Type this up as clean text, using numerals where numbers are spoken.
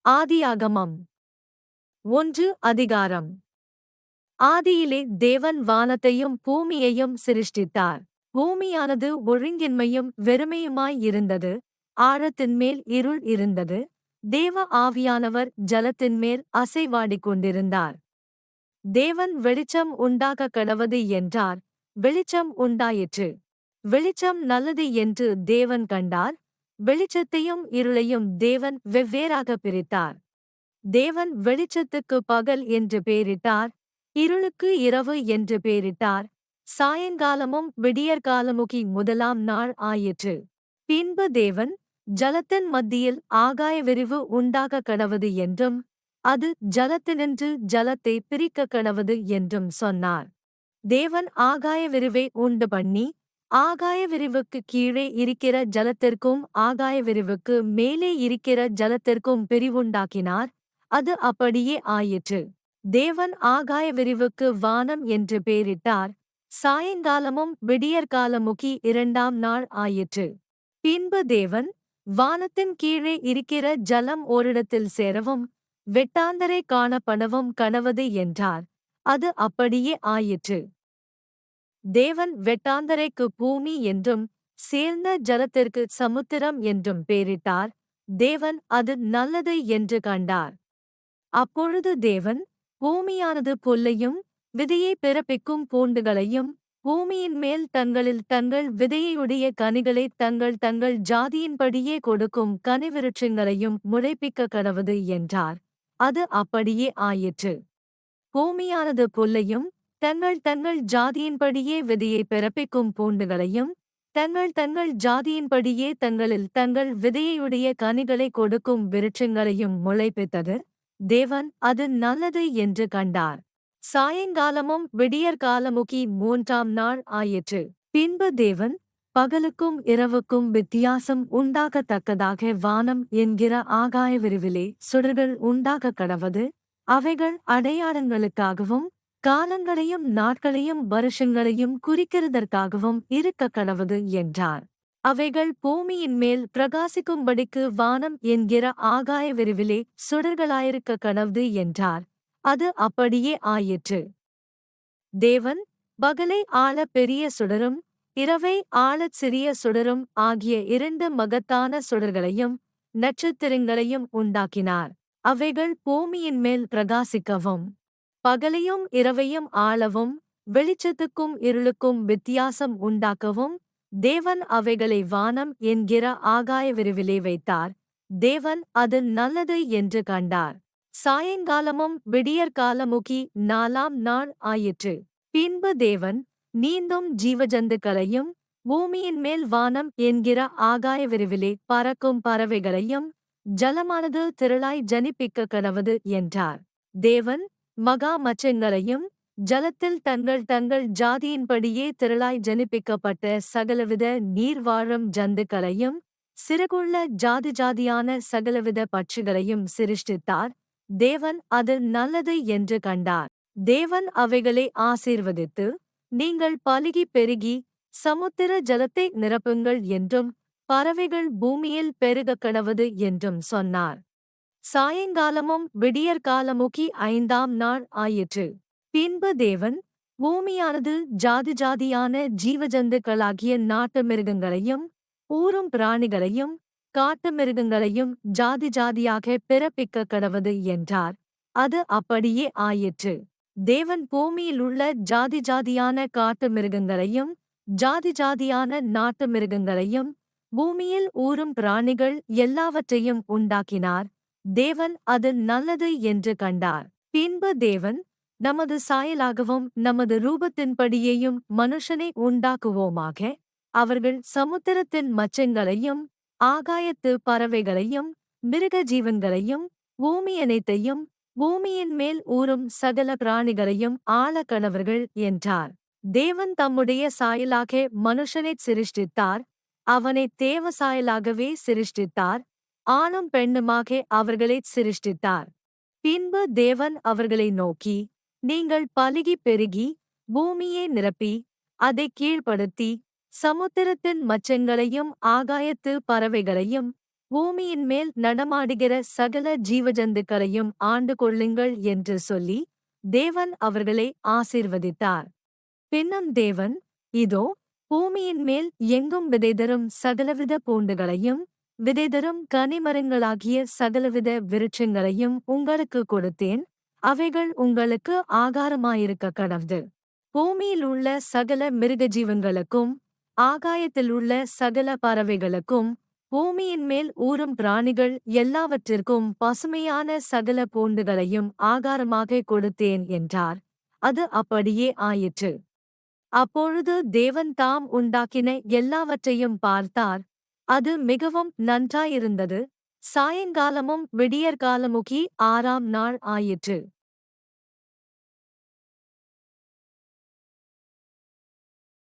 ஆதியாகமம் 1 அதிகாரம். ஆதியிலே தேவன் வானத்தையும் பூமியையும் சிருஷ்டித்தார். பூமியானது ஒழுங்கின்மையும் வெறுமையுமாய் இருந்தது. ஆழத்தின்மேல் இருள் இருந்தது. தேவ ஆவியானவர் ஜலத்தின்மேல் அசைவாடிக் கொண்டிருந்தார். தேவன் வெளிச்சம் உண்டாகக் கடவது என்றார். வெளிச்சம் உண்டாயிற்று. வெளிச்சம் நல்லது என்று தேவன் கண்டார். வெளிச்சத்தையும் இருளையும் தேவன் வெவ்வேறாகப் பிரித்தார். தேவன் வெளிச்சத்துக்கு பகல் என்று பெயரிட்டார். இருளுக்கு இரவு என்று பெயரிட்டார். சாயங்காலமும் விடியற்காலமுகி முதலாம் நாள் ஆயிற்று. பின்பு தேவன் ஜலத்தின் மத்தியில் ஆகாய விரிவு உண்டாகக் கடவது என்றும் அது ஜலத்தினின்று ஜலத்தை பிரிக்கக் கடவது என்றும் சொன்னார். தேவன் ஆகாய விரிவை உண்டு பண்ணி ஆகாய விரிவுக்கு கீழே இருக்கிற ஜலத்திற்கும் ஆகாய விரிவுக்கு மேலே இருக்கிற ஜலத்திற்கும் பிரிவுண்டாக்கினார். அது அப்படியே ஆயிற்று. தேவன் ஆகாய விரிவுக்கு வானம் என்று பெயரிட்டார். சாயங்காலமும் விடியற்காலமுகி இரண்டாம் நாள் ஆயிற்று. பின்பு தேவன் வானத்தின் கீழே இருக்கிற ஜலம் ஓரிடத்தில் சேரவும் வெட்டாந்தரை காணப்படவும் கனவது என்றார். அது அப்படியே ஆயிற்று. தேவன் வெட்டாந்தரைக்கு பூமி என்றும் சேர்ந்த ஜலத்திற்கு சமுத்திரம் என்றும் பெயரிட்டார். தேவன் அது நல்லது என்று கண்டார். அப்பொழுது தேவன் பூமியானது புல்லையும் விதையை பிறப்பிக்கும் பூண்டுகளையும் பூமியின் மேல் தங்களில் தங்கள் விதையுடைய கனிகளை தங்கள் தங்கள் ஜாதியின்படியே கொடுக்கும் கனிவிருட்சங்களையும் முளைப்பிக்க கடவது என்றார். அது அப்படியே ஆயிற்று. பூமியானது புல்லையும் தங்கள் தங்கள் ஜாதியின்படியே விதையை பிறப்பிக்கும் பூண்டுகளையும் தங்கள் தங்கள் ஜாதியின்படியே தங்களில் தங்கள் விதையுடைய கனிகளை கொடுக்கும் விருட்சங்களையும் முளைப்பித்தது. தேவன் அது நல்லது என்று கண்டார். சாயங்காலமும் விடியற்காலமுகி மூன்றாம் நாள் ஆயிற்று. பின்பு தேவன் பகலுக்கும் இரவுக்கும் வித்தியாசம் உண்டாகத்தக்கதாக வானம் என்கிற ஆகாய விரிவிலே சுடர்கள் உண்டாகக் கடவது. அவைகள் அடையாளங்களுக்காகவும் காலங்களையும் நாட்களையும் வருஷங்களையும் குறிக்கிறதற்காகவும் இருக்கக் கடவது என்றார். அவைகள் பூமியின் மேல் பிரகாசிக்கும்படிக்கு வானம் என்கிற ஆகாய விரிவிலே சுடர்களாயிருக்க கடவது என்றார். அது அப்படியே ஆயிற்று. தேவன் பகலை ஆள பெரிய சுடரும் இரவை ஆளச் சிறிய சுடரும் ஆகிய இரண்டு மகத்தான சுடர்களையும் நட்சத்திரங்களையும் உண்டாக்கினார். அவைகள் பூமியின் மேல் பிரகாசிக்கவும் பகலையும் இரவையும் ஆளவும் வெளிச்சத்துக்கும் இருளுக்கும் வித்தியாசம் உண்டாக்கவும் தேவன் அவைகளை வானம் என்கிற ஆகாய விரிவிலே வைத்தார். தேவன் அது நல்லது என்று கண்டார். சாயங்காலமும் விடியற்காலமுகி நாலாம் நாள் ஆயிற்று. பின்பு தேவன் நீந்தும் ஜீவஜந்துக்களையும் பூமியின் மேல் வானம் என்கிற ஆகாய விரிவிலே பறக்கும் பறவைகளையும் ஜலமானது திரளாய் ஜனிப்பிக்க கடவது என்றார். தேவன் மகா மச்சங்களையும் ஜலத்தில் தங்கள் தங்கள் ஜாதியின்படியே திரளாய் ஜனிப்பிக்கப்பட்ட சகலவித நீர்வாழும் ஜந்துக்களையும் சிறகுள்ள ஜாதி ஜாதியான சகலவித பட்சிகளையும் சிருஷ்டித்தார். தேவன் அது நல்லது என்று கண்டார். தேவன் அவைகளை ஆசீர்வதித்து நீங்கள் பலுகி பெருகி சமுத்திர ஜலத்தை நிரப்புங்கள் என்றும் பறவைகள் பூமியில் பெருகக் கடவது என்றும் சொன்னார். சாயங்காலமும் விடியற்காலமுகி ஐந்தாம் நாள் ஆயிற்று. பின்பு தேவன் பூமியானது ஜாதி ஜாதியான ஜீவஜந்துக்களாகிய நாட்டு மிருகங்களையும் ஊரும் பிராணிகளையும் காட்டு மிருகங்களையும் ஜாதி ஜாதியாக பிறப்பிக்க கடவது என்றார். அது அப்படியே ஆயிற்று. தேவன் பூமியிலுள்ள ஜாதி ஜாதியான காட்டு மிருகங்களையும் ஜாதி ஜாதியான நாட்டு மிருகங்களையும் பூமியில் ஊரும் பிராணிகள் எல்லாவற்றையும் உண்டாக்கினார். தேவன் அது நல்லது என்று கண்டார். பின்பு தேவன் நமது சாயலாகவும் நமது ரூபத்தின்படியேயும் மனுஷனை உண்டாக்குவோமாக. அவர்கள் சமுத்திரத்தின் மச்சங்களையும் ஆகாயத்து பறவைகளையும் மிருக ஜீவன்களையும் பூமி அனைத்தையும் பூமியின் மேல் ஊறும் சகல பிராணிகளையும் ஆள கடவர்கள் என்றார். தேவன் தம்முடைய சாயலாக மனுஷனைச் சிருஷ்டித்தார். அவனை தேவ சாயலாகவே சிருஷ்டித்தார். ஆணும் பெண்ணுமாக அவர்களைச் சிருஷ்டித்தார். பின்பு தேவன் அவர்களை நோக்கி, நீங்கள் பலுகி பெருகி பூமியை நிரப்பி அதை கீழ்ப்படுத்தி சமுத்திரத்தின் மச்சங்களையும் ஆகாயத்து பறவைகளையும் பூமியின் மேல் நடமாடுகிற சகல ஜீவஜந்துக்களையும் ஆண்டு கொள்ளுங்கள் என்று சொல்லி தேவன் அவர்களை ஆசீர்வதித்தார். பின்னும் தேவன், இதோ, பூமியின் மேல் எங்கும் விதைதரும் சகலவித பூண்டுகளையும் விதைதரும் கனிமரங்களாகிய சகலவித விருட்சங்களையும் உங்களுக்கு கொடுத்தேன், அவைகள் உங்களுக்கு ஆகாரமாயிருக்க கடவது. பூமியில் உள்ள சகல மிருகஜீவன்களுக்கும் ஆகாயத்தில் உள்ள சகல பறவைகளுக்கும் பூமியின் மேல் ஊரும் பிராணிகள் எல்லாவற்றிற்கும் பசுமையான சகல பூண்டுகளையும் ஆகாரமாக கொடுத்தேன் என்றார். அது அப்படியே ஆயிற்று. அப்பொழுது தேவன் தாம் உண்டாக்கின எல்லாவற்றையும் பார்த்தார், அது மிகவும் நன்றாயிருந்தது. சாயங்காலமும் விடியற்காலமுகி 6ஆம் நாள் ஆயிற்று.